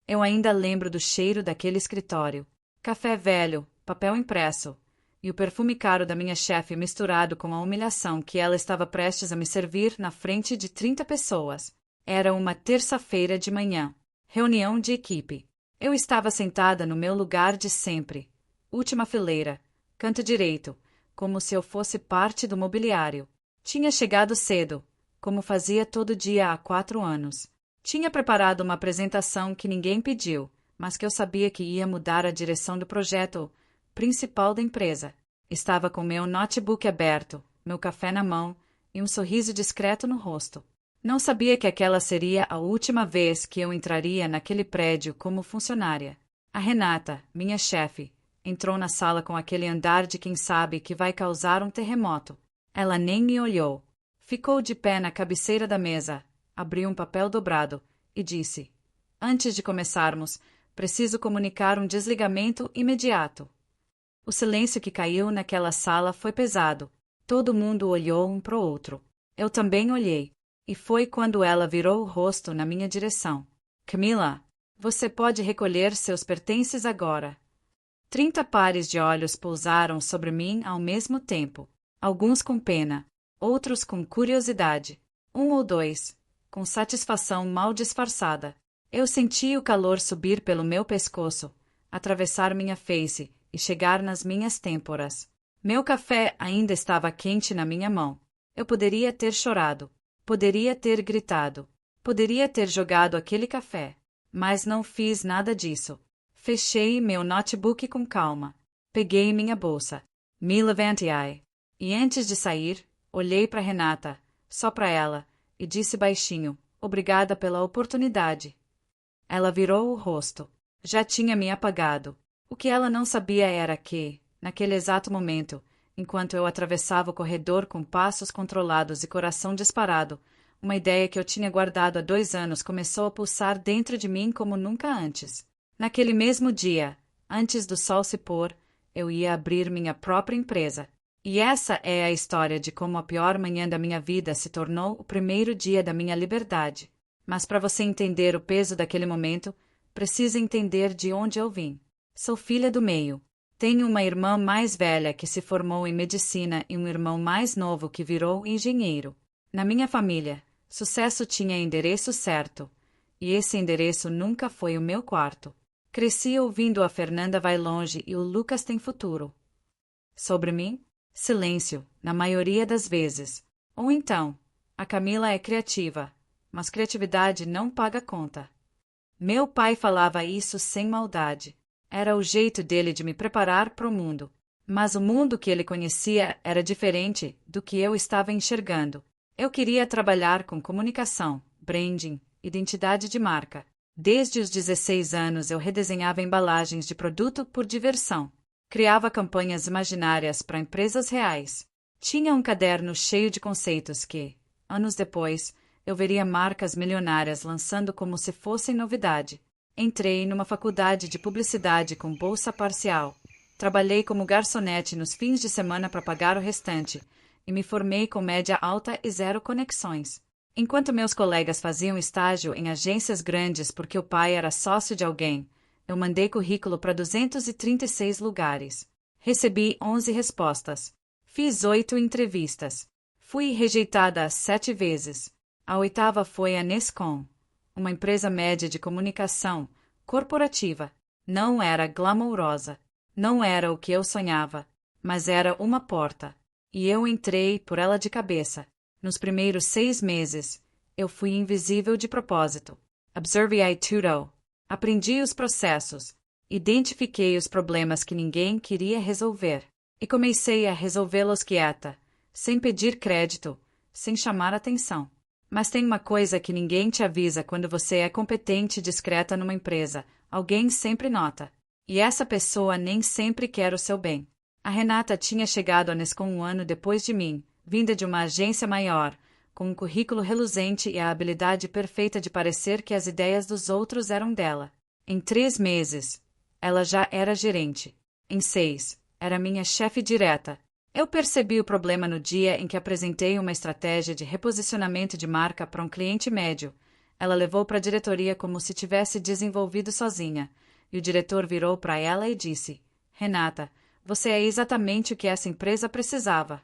Eu ainda lembro do cheiro daquele escritório. Café velho, papel impresso, e o perfume caro da minha chefe misturado com a humilhação que ela estava prestes a me servir na frente de 30 pessoas. Era uma terça-feira de manhã. Reunião de equipe. Eu estava sentada no meu lugar de sempre. Última fileira, canto direito, como se eu fosse parte do mobiliário. Tinha chegado cedo, como fazia todo dia há 4 anos. Tinha preparado uma apresentação que ninguém pediu, mas que eu sabia que ia mudar a direção do projeto principal da empresa. Estava com meu notebook aberto, meu café na mão e um sorriso discreto no rosto. Não sabia que aquela seria a última vez que eu entraria naquele prédio como funcionária. A Renata, minha chefe, entrou na sala com aquele andar de quem sabe que vai causar um terremoto. Ela nem me olhou. Ficou de pé na cabeceira da mesa, abriu um papel dobrado e disse: "Antes de começarmos, preciso comunicar um desligamento imediato." O silêncio que caiu naquela sala foi pesado. Todo mundo olhou um para o outro. Eu também olhei. E foi quando ela virou o rosto na minha direção. "Camila, você pode recolher seus pertences agora." 30 pares de olhos pousaram sobre mim ao mesmo tempo. Alguns com pena, outros com curiosidade. 1 ou 2, com satisfação mal disfarçada. Eu senti o calor subir pelo meu pescoço, atravessar minha face e chegar nas minhas têmporas. Meu café ainda estava quente na minha mão. Eu poderia ter chorado. Poderia ter gritado. Poderia ter jogado aquele café. Mas não fiz nada disso. Fechei meu notebook com calma. Peguei minha bolsa. Me levantei. E antes de sair, olhei para Renata, só para ela, e disse baixinho: "Obrigada pela oportunidade." Ela virou o rosto. Já tinha me apagado. O que ela não sabia era que, naquele exato momento, enquanto eu atravessava o corredor com passos controlados e coração disparado, uma ideia que eu tinha guardado há 2 anos começou a pulsar dentro de mim como nunca antes. Naquele mesmo dia, antes do sol se pôr, eu ia abrir minha própria empresa. E essa é a história de como a pior manhã da minha vida se tornou o primeiro dia da minha liberdade. Mas para você entender o peso daquele momento, precisa entender de onde eu vim. Sou filha do meio. Tenho uma irmã mais velha que se formou em medicina e um irmão mais novo que virou engenheiro. Na minha família, sucesso tinha endereço certo. E esse endereço nunca foi o meu quarto. Cresci ouvindo a Fernanda vai longe e o Lucas tem futuro. Sobre mim? Silêncio, na maioria das vezes. Ou então, a Camila é criativa, mas criatividade não paga conta. Meu pai falava isso sem maldade. Era o jeito dele de me preparar para o mundo. Mas o mundo que ele conhecia era diferente do que eu estava enxergando. Eu queria trabalhar com comunicação, branding, identidade de marca. Desde os 16 anos eu redesenhava embalagens de produto por diversão. Criava campanhas imaginárias para empresas reais. Tinha um caderno cheio de conceitos que, anos depois, eu veria marcas milionárias lançando como se fossem novidade. Entrei numa faculdade de publicidade com bolsa parcial. Trabalhei como garçonete nos fins de semana para pagar o restante e me formei com média alta e 0 conexões. Enquanto meus colegas faziam estágio em agências grandes porque o pai era sócio de alguém, eu mandei currículo para 236 lugares. Recebi 11 respostas. Fiz 8 entrevistas. Fui rejeitada 7 vezes. A 8ª foi a Nescom, uma empresa média de comunicação corporativa. Não era glamourosa. Não era o que eu sonhava, mas era uma porta. E eu entrei por ela de cabeça. Nos primeiros 6 meses, eu fui invisível de propósito. Observei tudo. Aprendi os processos. Identifiquei os problemas que ninguém queria resolver. E comecei a resolvê-los quieta, sem pedir crédito, sem chamar atenção. Mas tem uma coisa que ninguém te avisa quando você é competente e discreta numa empresa. Alguém sempre nota. E essa pessoa nem sempre quer o seu bem. A Renata tinha chegado a Nescom 1 ano depois de mim, vinda de uma agência maior, com um currículo reluzente e a habilidade perfeita de parecer que as ideias dos outros eram dela. Em 3 meses, ela já era gerente. Em 6, era minha chefe direta. Eu percebi o problema no dia em que apresentei uma estratégia de reposicionamento de marca para um cliente médio. Ela levou para a diretoria como se tivesse desenvolvido sozinha, e o diretor virou para ela e disse: Renata, você é exatamente o que essa empresa precisava.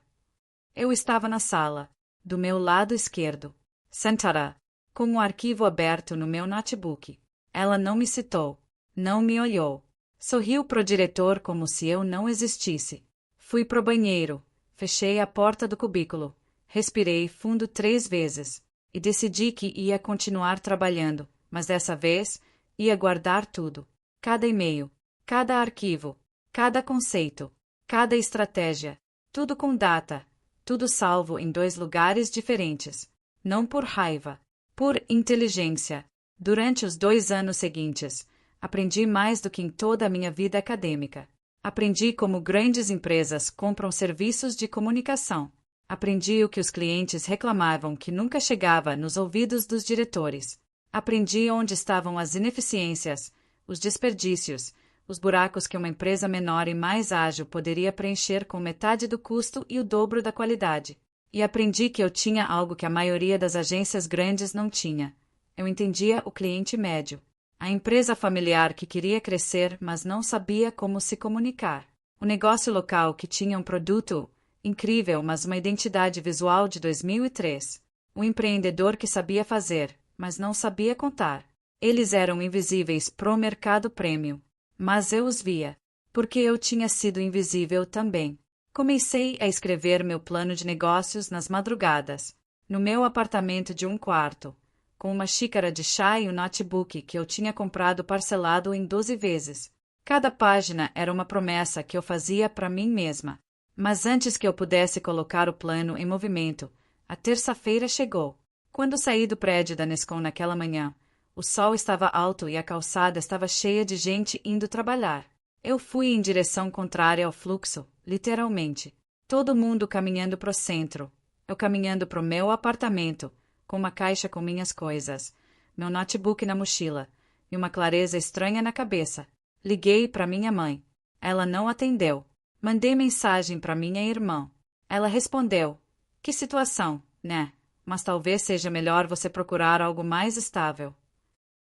Eu estava na sala, do meu lado esquerdo, sentada, com um arquivo aberto no meu notebook. Ela não me citou, não me olhou. Sorriu pro diretor como se eu não existisse. Fui pro banheiro, fechei a porta do cubículo, respirei fundo 3 vezes, e decidi que ia continuar trabalhando, mas dessa vez, ia guardar tudo. Cada e-mail, cada arquivo, cada conceito, cada estratégia, tudo com data, tudo salvo em 2 lugares diferentes. Não por raiva, por inteligência. Durante os 2 anos seguintes, aprendi mais do que em toda a minha vida acadêmica. Aprendi como grandes empresas compram serviços de comunicação. Aprendi o que os clientes reclamavam que nunca chegava nos ouvidos dos diretores. Aprendi onde estavam as ineficiências, os desperdícios, os buracos que uma empresa menor e mais ágil poderia preencher com metade do custo e o dobro da qualidade. E aprendi que eu tinha algo que a maioria das agências grandes não tinha. Eu entendia o cliente médio. A empresa familiar que queria crescer, mas não sabia como se comunicar. O negócio local que tinha um produto incrível, mas uma identidade visual de 2003. O empreendedor que sabia fazer, mas não sabia contar. Eles eram invisíveis pro mercado premium. Mas eu os via, porque eu tinha sido invisível também. Comecei a escrever meu plano de negócios nas madrugadas, no meu apartamento de 1 quarto, com uma xícara de chá e um notebook que eu tinha comprado parcelado em 12 vezes. Cada página era uma promessa que eu fazia para mim mesma. Mas antes que eu pudesse colocar o plano em movimento, a terça-feira chegou. Quando saí do prédio da Nescom naquela manhã, o sol estava alto e a calçada estava cheia de gente indo trabalhar. Eu fui em direção contrária ao fluxo, literalmente. Todo mundo caminhando pro centro. Eu caminhando pro meu apartamento, com uma caixa com minhas coisas, meu notebook na mochila, e uma clareza estranha na cabeça. Liguei para minha mãe. Ela não atendeu. Mandei mensagem para minha irmã. Ela respondeu: Que situação, né? Mas talvez seja melhor você procurar algo mais estável.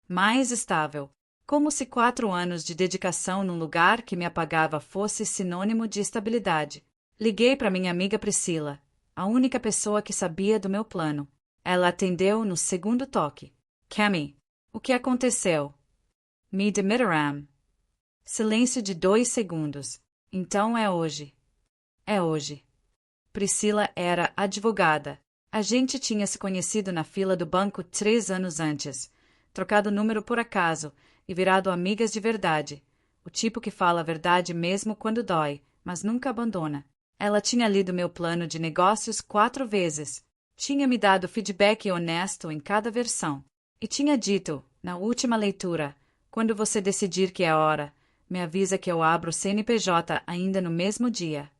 Mais estável. Como se 4 anos de dedicação num lugar que me apagava fosse sinônimo de estabilidade. Liguei para minha amiga Priscila, a única pessoa que sabia do meu plano. Ela atendeu no segundo toque. Cami, o que aconteceu? Me demitiram. Silêncio de 2 segundos. Então é hoje. É hoje. Priscila era advogada. A gente tinha se conhecido na fila do banco 3 anos antes, trocado o número por acaso e virado amigas de verdade. O tipo que fala a verdade mesmo quando dói, mas nunca abandona. Ela tinha lido meu plano de negócios 4 vezes. Tinha me dado feedback honesto em cada versão. E tinha dito, na última leitura, quando você decidir que é hora, me avisa que eu abro o CNPJ ainda no mesmo dia.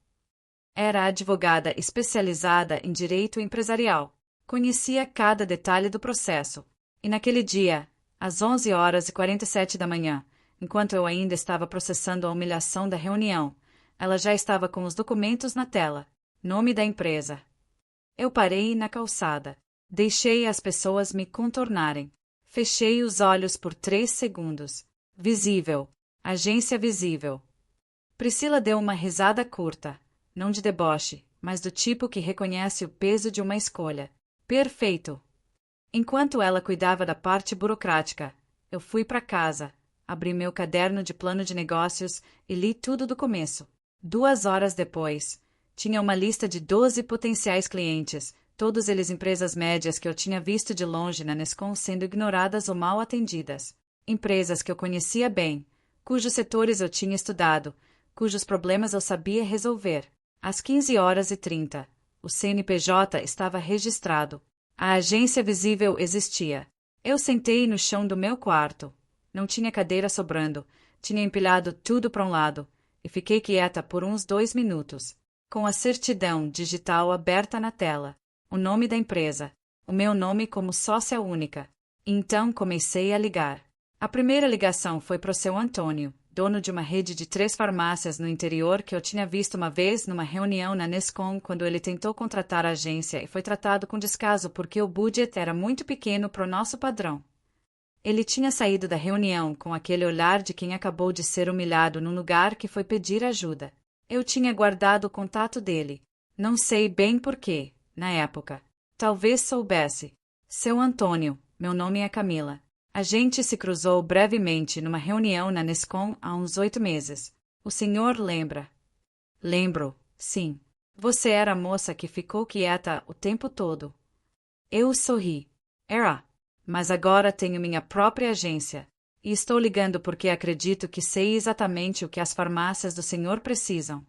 Era advogada especializada em direito empresarial. Conhecia cada detalhe do processo. E naquele dia, às 11h47 da manhã, enquanto eu ainda estava processando a humilhação da reunião, ela já estava com os documentos na tela. Nome da empresa. Eu parei na calçada. Deixei as pessoas me contornarem. Fechei os olhos por 3 segundos. Visível. Agência visível. Priscila deu uma risada curta. Não de deboche, mas do tipo que reconhece o peso de uma escolha. Perfeito. Enquanto ela cuidava da parte burocrática, eu fui para casa, abri meu caderno de plano de negócios e li tudo do começo. 2 horas depois, tinha uma lista de 12 potenciais clientes, todos eles empresas médias que eu tinha visto de longe na Nescom sendo ignoradas ou mal atendidas. Empresas que eu conhecia bem, cujos setores eu tinha estudado, cujos problemas eu sabia resolver. Às 15h30, o CNPJ estava registrado. A agência visível existia. Eu sentei no chão do meu quarto. Não tinha cadeira sobrando. Tinha empilhado tudo para um lado. E fiquei quieta por uns 2 minutos, com a certidão digital aberta na tela. O nome da empresa. O meu nome como sócia única. Então comecei a ligar. A primeira ligação foi pro seu Antônio, dono de uma rede de 3 farmácias no interior que eu tinha visto uma vez numa reunião na Nescom quando ele tentou contratar a agência e foi tratado com descaso porque o budget era muito pequeno para o nosso padrão. Ele tinha saído da reunião com aquele olhar de quem acabou de ser humilhado num lugar que foi pedir ajuda. Eu tinha guardado o contato dele. Não sei bem porquê, na época. Talvez soubesse. Seu Antônio, meu nome é Camila. A gente se cruzou brevemente numa reunião na Nescom há uns 8 meses. O senhor lembra? Lembro, sim. Você era a moça que ficou quieta o tempo todo. Eu sorri. Era. Mas agora tenho minha própria agência. E estou ligando porque acredito que sei exatamente o que as farmácias do senhor precisam.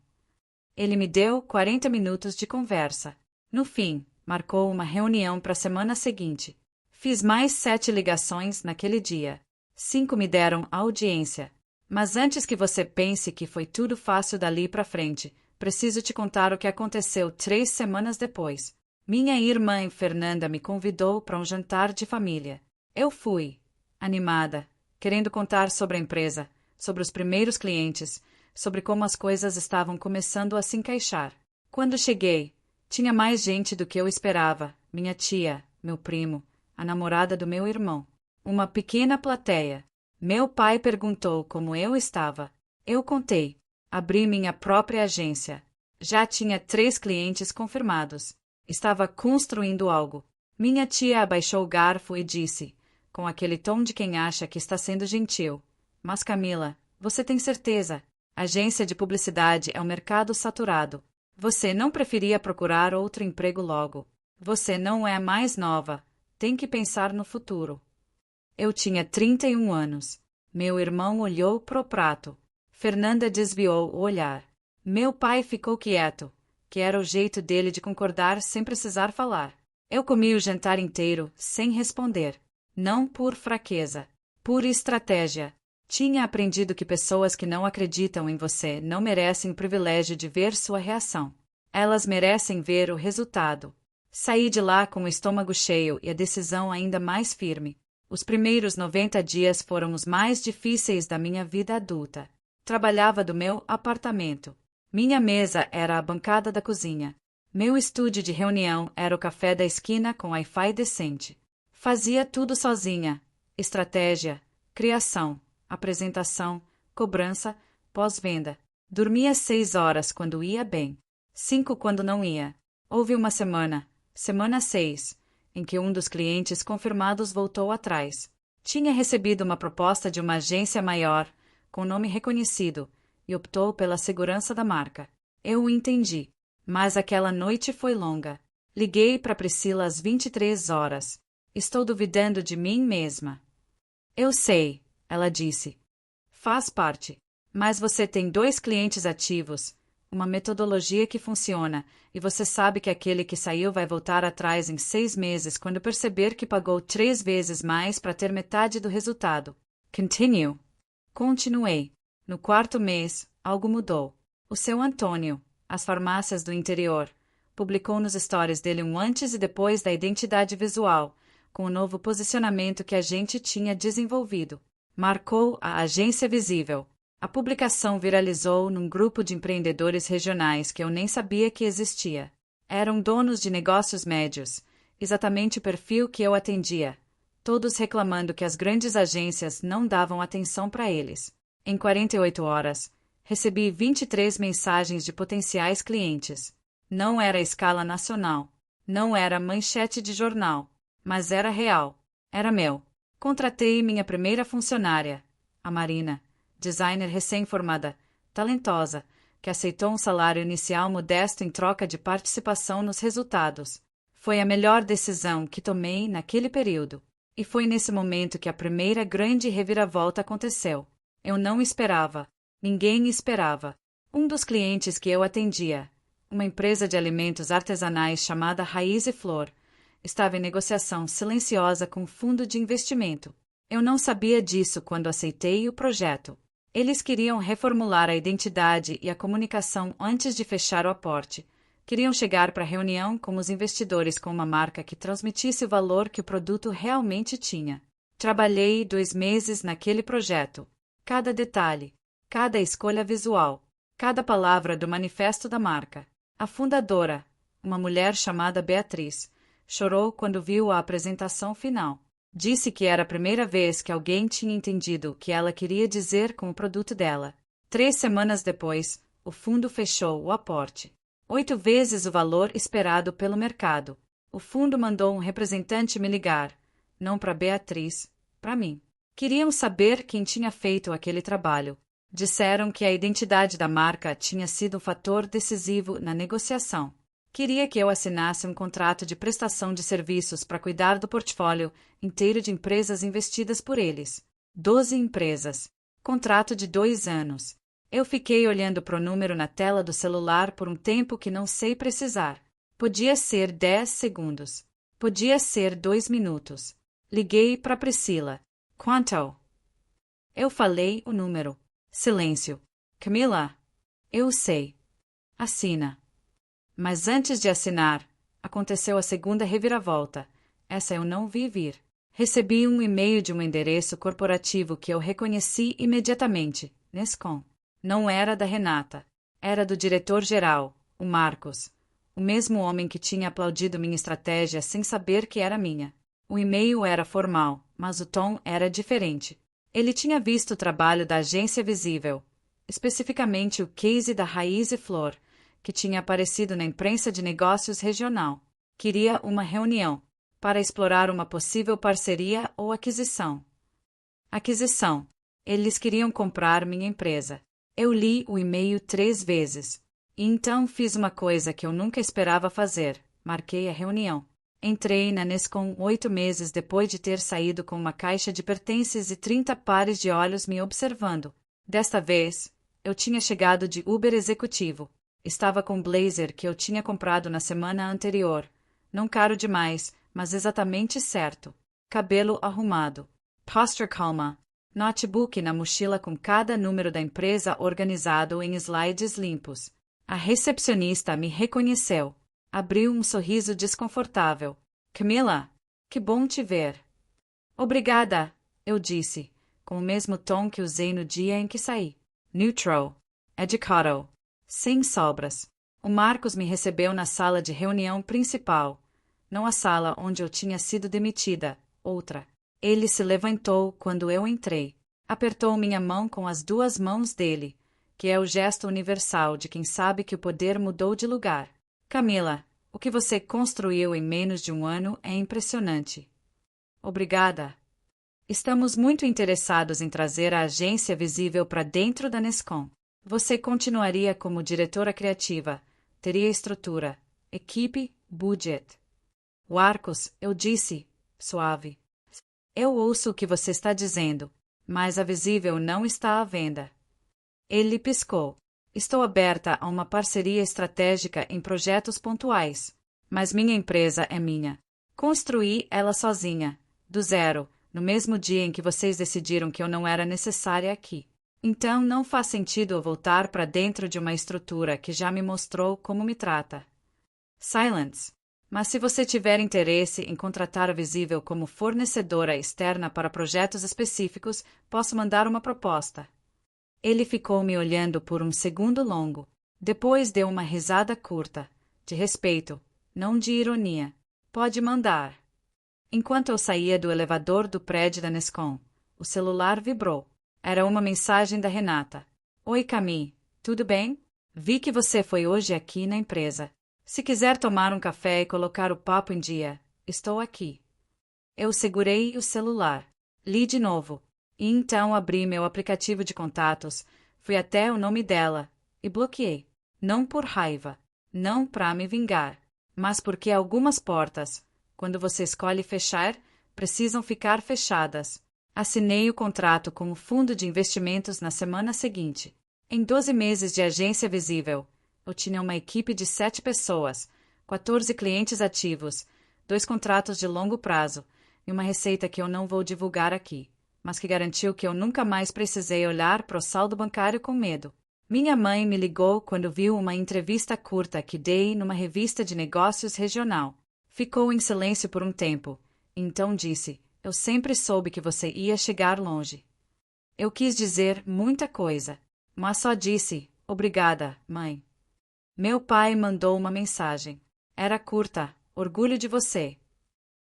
Ele me deu 40 minutos de conversa. No fim, marcou uma reunião para a semana seguinte. Fiz mais 7 ligações naquele dia. 5 me deram audiência. Mas antes que você pense que foi tudo fácil dali para frente, preciso te contar o que aconteceu 3 semanas depois. Minha irmã Fernanda me convidou para um jantar de família. Eu fui, animada, querendo contar sobre a empresa, sobre os primeiros clientes, sobre como as coisas estavam começando a se encaixar. Quando cheguei, tinha mais gente do que eu esperava, minha tia, meu primo, a namorada do meu irmão. Uma pequena plateia. Meu pai perguntou como eu estava. Eu contei. Abri minha própria agência. Já tinha 3 clientes confirmados. Estava construindo algo. Minha tia abaixou o garfo e disse, com aquele tom de quem acha que está sendo gentil: Mas Camila, você tem certeza? Agência de publicidade é um mercado saturado. Você não preferia procurar outro emprego logo? Você não é mais nova. Tem que pensar no futuro. Eu tinha 31 anos. Meu irmão olhou pro prato. Fernanda desviou o olhar. Meu pai ficou quieto, que era o jeito dele de concordar sem precisar falar. Eu comi o jantar inteiro, sem responder. Não por fraqueza, por estratégia. Tinha aprendido que pessoas que não acreditam em você não merecem o privilégio de ver sua reação. Elas merecem ver o resultado. Saí de lá com o estômago cheio e a decisão ainda mais firme. Os primeiros 90 dias foram os mais difíceis da minha vida adulta. Trabalhava do meu apartamento. Minha mesa era a bancada da cozinha. Meu estúdio de reunião era o café da esquina com Wi-Fi decente. Fazia tudo sozinha. Estratégia, criação, apresentação, cobrança, pós-venda. Dormia 6 horas quando ia bem. 5 quando não ia. Houve uma semana 6, em que um dos clientes confirmados voltou atrás. Tinha recebido uma proposta de uma agência maior, com nome reconhecido, e optou pela segurança da marca. Eu o entendi. Mas aquela noite foi longa. Liguei para Priscila às 23 horas. Estou duvidando de mim mesma. Eu sei, ela disse. Faz parte. Mas você tem 2 clientes ativos, uma metodologia que funciona, e você sabe que aquele que saiu vai voltar atrás em 6 meses quando perceber que pagou 3 vezes mais para ter metade do resultado. Continue. Continuei. No 4º mês, algo mudou. O seu Antônio, as farmácias do interior, publicou nos stories dele um antes e depois da identidade visual, com o novo posicionamento que a gente tinha desenvolvido. Marcou a agência visível. A publicação viralizou num grupo de empreendedores regionais que eu nem sabia que existia. Eram donos de negócios médios, exatamente o perfil que eu atendia, todos reclamando que as grandes agências não davam atenção para eles. Em 48 horas, recebi 23 mensagens de potenciais clientes. Não era escala nacional, não era manchete de jornal, mas era real, era meu. Contratei minha primeira funcionária, a Marina, designer recém-formada, talentosa, que aceitou um salário inicial modesto em troca de participação nos resultados. Foi a melhor decisão que tomei naquele período. E foi nesse momento que a primeira grande reviravolta aconteceu. Eu não esperava. Ninguém esperava. Um dos clientes que eu atendia, uma empresa de alimentos artesanais chamada Raiz e Flor, estava em negociação silenciosa com um fundo de investimento. Eu não sabia disso quando aceitei o projeto. Eles queriam reformular a identidade e a comunicação antes de fechar o aporte. Queriam chegar para a reunião com os investidores com uma marca que transmitisse o valor que o produto realmente tinha. Trabalhei 2 meses naquele projeto. Cada detalhe, cada escolha visual, cada palavra do manifesto da marca. A fundadora, uma mulher chamada Beatriz, chorou quando viu a apresentação final. Disse que era a primeira vez que alguém tinha entendido o que ela queria dizer com o produto dela. 3 semanas depois, o fundo fechou o aporte. 8 vezes o valor esperado pelo mercado. O fundo mandou um representante me ligar, não para Beatriz, para mim. Queriam saber quem tinha feito aquele trabalho. Disseram que a identidade da marca tinha sido um fator decisivo na negociação. Queria que eu assinasse um contrato de prestação de serviços para cuidar do portfólio inteiro de empresas investidas por eles. 12 empresas. Contrato de 2 anos. Eu fiquei olhando para o número na tela do celular por um tempo que não sei precisar. Podia ser 10 segundos. Podia ser 2 minutos. Liguei para Priscila. Quanto? Eu falei o número. Silêncio. Camila? Eu sei. Assina. Mas antes de assinar, aconteceu a segunda reviravolta. Essa eu não vi vir. Recebi um e-mail de um endereço corporativo que eu reconheci imediatamente. Nescom. Não era da Renata. Era do diretor-geral, o Marcos. O mesmo homem que tinha aplaudido minha estratégia sem saber que era minha. O e-mail era formal, mas o tom era diferente. Ele tinha visto o trabalho da agência Visível, especificamente o case da Raiz e Flor, que tinha aparecido na imprensa de negócios regional. Queria uma reunião para explorar uma possível parceria ou aquisição. Aquisição. Eles queriam comprar minha empresa. Eu li o e-mail 3 vezes. E então fiz uma coisa que eu nunca esperava fazer. Marquei a reunião. Entrei na Nescom 8 meses depois de ter saído com uma caixa de pertences e 30 pares de olhos me observando. Desta vez, eu tinha chegado de Uber executivo. Estava com um blazer que eu tinha comprado na semana anterior. Não caro demais, mas exatamente certo. Cabelo arrumado. Posture calma. Notebook na mochila com cada número da empresa organizado em slides limpos. A recepcionista me reconheceu. Abriu um sorriso desconfortável. Camila, que bom te ver. Obrigada, eu disse, com o mesmo tom que usei no dia em que saí. Neutral. Educado. Sem sobras. O Marcos me recebeu na sala de reunião principal. Não a sala onde eu tinha sido demitida, outra. Ele se levantou quando eu entrei. Apertou minha mão com as 2 mãos dele, que é o gesto universal de quem sabe que o poder mudou de lugar. Camila, o que você construiu em menos de 1 ano é impressionante. Obrigada. Estamos muito interessados em trazer a agência Visível para dentro da Nescom. Você continuaria como diretora criativa, teria estrutura, equipe, budget. O Arcos, eu disse, suave. Eu ouço o que você está dizendo, mas a Visível não está à venda. Ele piscou. Estou aberta a uma parceria estratégica em projetos pontuais, mas minha empresa é minha. Construí ela sozinha, do zero, no mesmo dia em que vocês decidiram que eu não era necessária aqui. Então não faz sentido eu voltar para dentro de uma estrutura que já me mostrou como me trata. Silence. Mas se você tiver interesse em contratar a Visível como fornecedora externa para projetos específicos, posso mandar uma proposta. Ele ficou me olhando por um segundo longo. Depois deu uma risada curta, de respeito, não de ironia. Pode mandar. Enquanto eu saía do elevador do prédio da Nescom, o celular vibrou. Era uma mensagem da Renata. Oi, Cami, tudo bem? Vi que você foi hoje aqui na empresa. Se quiser tomar um café e colocar o papo em dia, estou aqui. Eu segurei o celular. Li de novo. E então abri meu aplicativo de contatos, fui até o nome dela e bloqueei. Não por raiva, não para me vingar, mas porque algumas portas, quando você escolhe fechar, precisam ficar fechadas. Assinei o contrato com o fundo de investimentos na semana seguinte. Em 12 meses de agência Visível, eu tinha uma equipe de 7 pessoas, 14 clientes ativos, 2 contratos de longo prazo e uma receita que eu não vou divulgar aqui, mas que garantiu que eu nunca mais precisei olhar para o saldo bancário com medo. Minha mãe me ligou quando viu uma entrevista curta que dei numa revista de negócios regional. Ficou em silêncio por um tempo, e então disse, eu sempre soube que você ia chegar longe. Eu quis dizer muita coisa. mas só disse, obrigada, mãe. Meu pai mandou uma mensagem. Era curta, orgulho de você.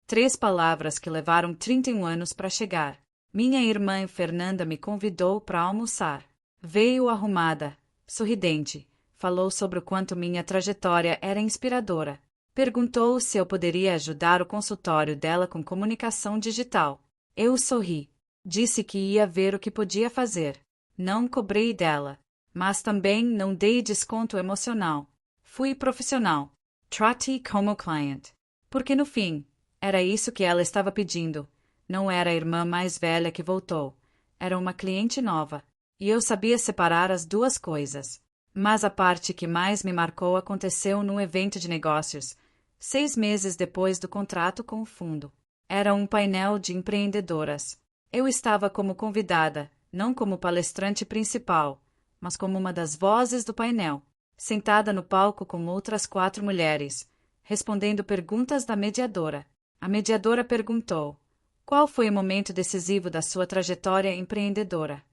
3 palavras que levaram 31 anos para chegar. Minha irmã Fernanda me convidou para almoçar. Veio arrumada, sorridente, falou sobre o quanto minha trajetória era inspiradora. Perguntou se eu poderia ajudar o consultório dela com comunicação digital. Eu sorri. Disse que ia ver o que podia fazer. Não cobrei dela, mas também não dei desconto emocional. Fui profissional. Tratei como client. Porque no fim, era isso que ela estava pedindo. Não era a irmã mais velha que voltou. Era uma cliente nova. E eu sabia separar as duas coisas. Mas a parte que mais me marcou aconteceu num evento de negócios, 6 meses depois do contrato com o fundo. Era um painel de empreendedoras. Eu estava como convidada, não como palestrante principal, mas como uma das vozes do painel, sentada no palco com outras 4 mulheres, respondendo perguntas da mediadora. A mediadora perguntou: qual foi o momento decisivo da sua trajetória empreendedora?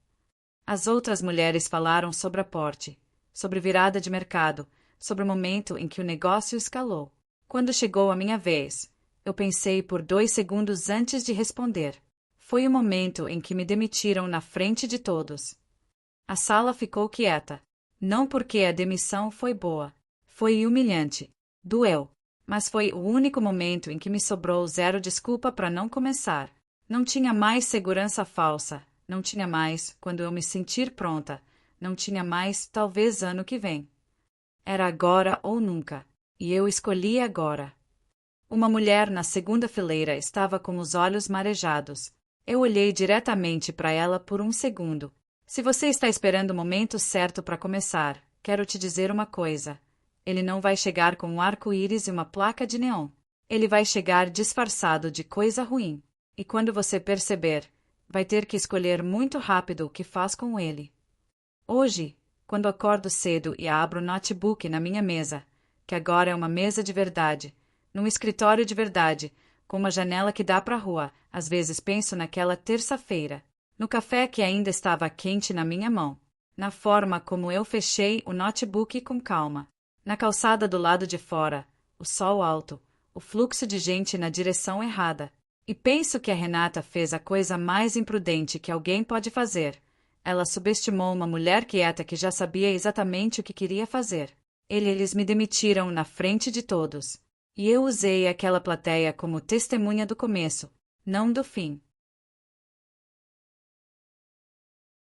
As outras mulheres falaram sobre aporte, sobre virada de mercado, sobre o momento em que o negócio escalou. Quando chegou a minha vez, eu pensei por 2 segundos antes de responder. Foi o momento em que me demitiram na frente de todos. A sala ficou quieta. Não porque a demissão foi boa. Foi humilhante. Doeu. Mas foi o único momento em que me sobrou 0 desculpa para não começar. Não tinha mais segurança falsa. Não tinha mais, quando eu me sentir pronta. Não tinha mais, talvez ano que vem. Era agora ou nunca. E eu escolhi agora. Uma mulher na segunda fileira estava com os olhos marejados. Eu olhei diretamente para ela por 1 segundo. Se você está esperando o momento certo para começar, quero te dizer uma coisa. Ele não vai chegar com um arco-íris e uma placa de neon. Ele vai chegar disfarçado de coisa ruim. E quando você perceber, vai ter que escolher muito rápido o que faz com ele. Hoje, quando acordo cedo e abro o notebook na minha mesa, que agora é uma mesa de verdade, num escritório de verdade, com uma janela que dá para a rua, às vezes penso naquela terça-feira, no café que ainda estava quente na minha mão, na forma como eu fechei o notebook com calma, na calçada do lado de fora, o sol alto, o fluxo de gente na direção errada. E penso que a Renata fez a coisa mais imprudente que alguém pode fazer. Ela subestimou uma mulher quieta que já sabia exatamente o que queria fazer. Eles me demitiram na frente de todos. E eu usei aquela plateia como testemunha do começo, não do fim.